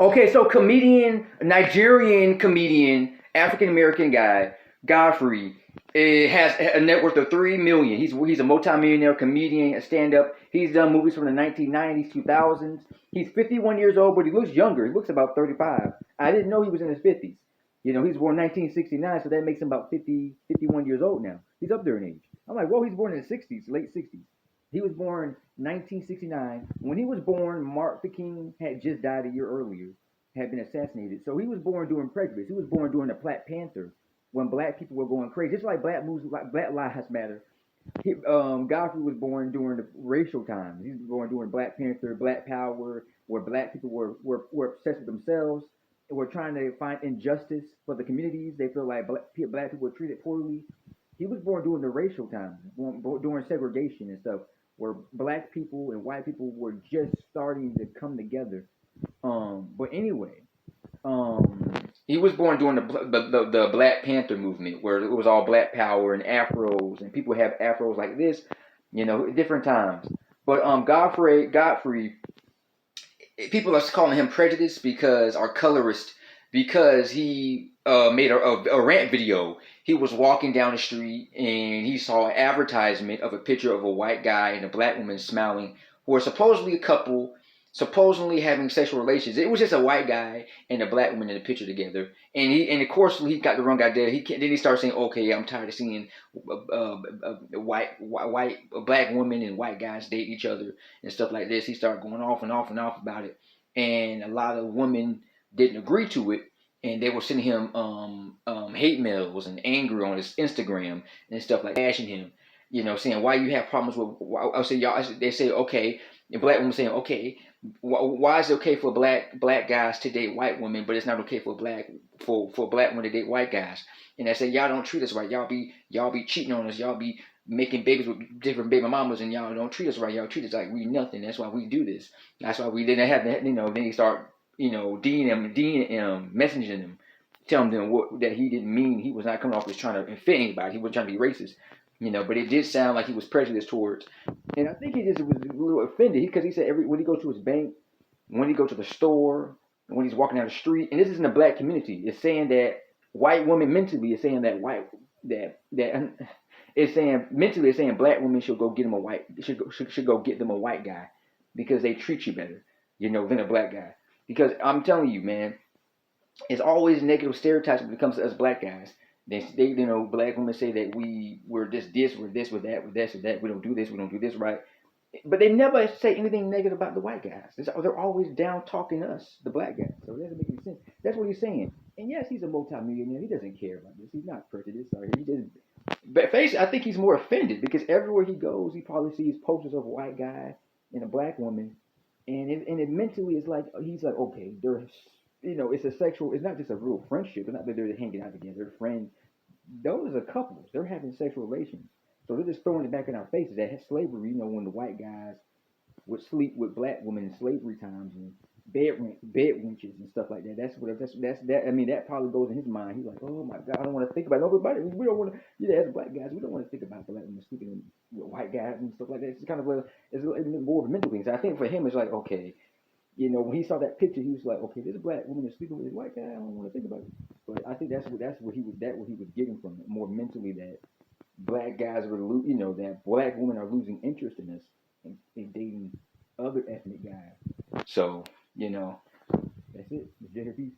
Okay, so Nigerian comedian, African American guy, Godfrey, has a net worth of 3 million. He's a multimillionaire comedian, a stand up. He's done movies from the 1990s, 2000s. He's 51 years old, but he looks younger. He looks about 35. I didn't know he was in his 50s. You know, he's born 1969, so that makes him about 50, 51 years old now. He's up there in age. I'm like, whoa, he's born in the 60s, late 60s. He was born 1969. When he was born, Martin Luther King had just died a year earlier, had been assassinated. So he was born during prejudice. He was born during the Black Panther, when black people were going crazy. Just like black moves, like Black Lives Matter. Godfrey was born during the racial times. He was born during Black Panther, Black Power, where black people were obsessed with themselves and were trying to find injustice for the communities. They feel like black people were treated poorly. He was born during the racial times, during segregation and stuff, where black people and white people were just starting to come together. But anyway, he was born during the Black Panther movement, where it was all Black Power and afros, and people have afros like this, you know, at different times. But Godfrey, people are calling him prejudiced because, or colorist, because he made a rant video. He was walking down the street and he saw an advertisement of a picture of a white guy and a black woman smiling, who are supposedly a couple, supposedly having sexual relations. It was just a white guy and a black woman in the picture together, and of course he got the wrong idea. Then he started saying, "Okay, I'm tired of seeing black women and white guys date each other and stuff like this." He started going off and off and off about it, and a lot of women didn't agree to it, and they were sending him hate mails and anger on his Instagram and stuff like bashing him, you know, saying why you have problems with. I say y'all. They say okay, and black women saying okay, why is it okay for black guys to date white women, but it's not okay for black women to date white guys? And I say y'all don't treat us right. Y'all be cheating on us. Y'all be making babies with different baby mamas, and y'all don't treat us right. Y'all treat us like we nothing. That's why we do this. That's why we didn't have that. You know, then he start, you know, DMing, messaging them, telling them that he didn't mean. He was not coming off as trying to offend anybody. He wasn't trying to be racist, you know. But it did sound like he was prejudiced towards, and I think he just was a little offended because he said when he goes to his bank, when he goes to the store, and when he's walking down the street, and this is in the black community, it's saying that white women mentally is saying that that it's saying mentally it's saying black women should go get them a white should go get them a white guy because they treat you better, you know, than a black guy. Because I'm telling you, man, it's always negative stereotypes when it comes to us black guys. They you know, black women say that we're just this, we're this, we're that, we're this, or that. We don't do this, we don't do this right. But they never say anything negative about the white guys. They're always down talking us, the black guys. So it doesn't make any sense. That's what he's saying. And yes, he's a multimillionaire. He doesn't care about this. He's not prejudiced. Or he just. But face it, I think he's more offended because everywhere he goes, he probably sees posters of a white guy and a black woman, and it mentally is like he's like, okay, there's, you know, it's a sexual. It's not just a real friendship. It's not that they're hanging out together. They're friends. Those are couples. They're having sexual relations. So they're just throwing it back in our faces that slavery, you know, when the white guys would sleep with black women in slavery times and bed wenches and stuff like that. That's that. I mean, that probably goes in his mind. He's like, oh my god, I don't want to think about nobody. We don't want to. You know, as black guys, we don't want to think about black women sleeping with white guys and stuff like that. It's kind of it's more of a mental thing. So I think for him, it's like, okay, you know, when he saw that picture, he was like, okay, this black woman is sleeping with this white guy. I don't want to think about it. But I think that's what he was getting from it, more mentally, that black guys were, you know, that black women are losing interest in us and dating other ethnic guys. So, you know, that's it. It's Jada Peace.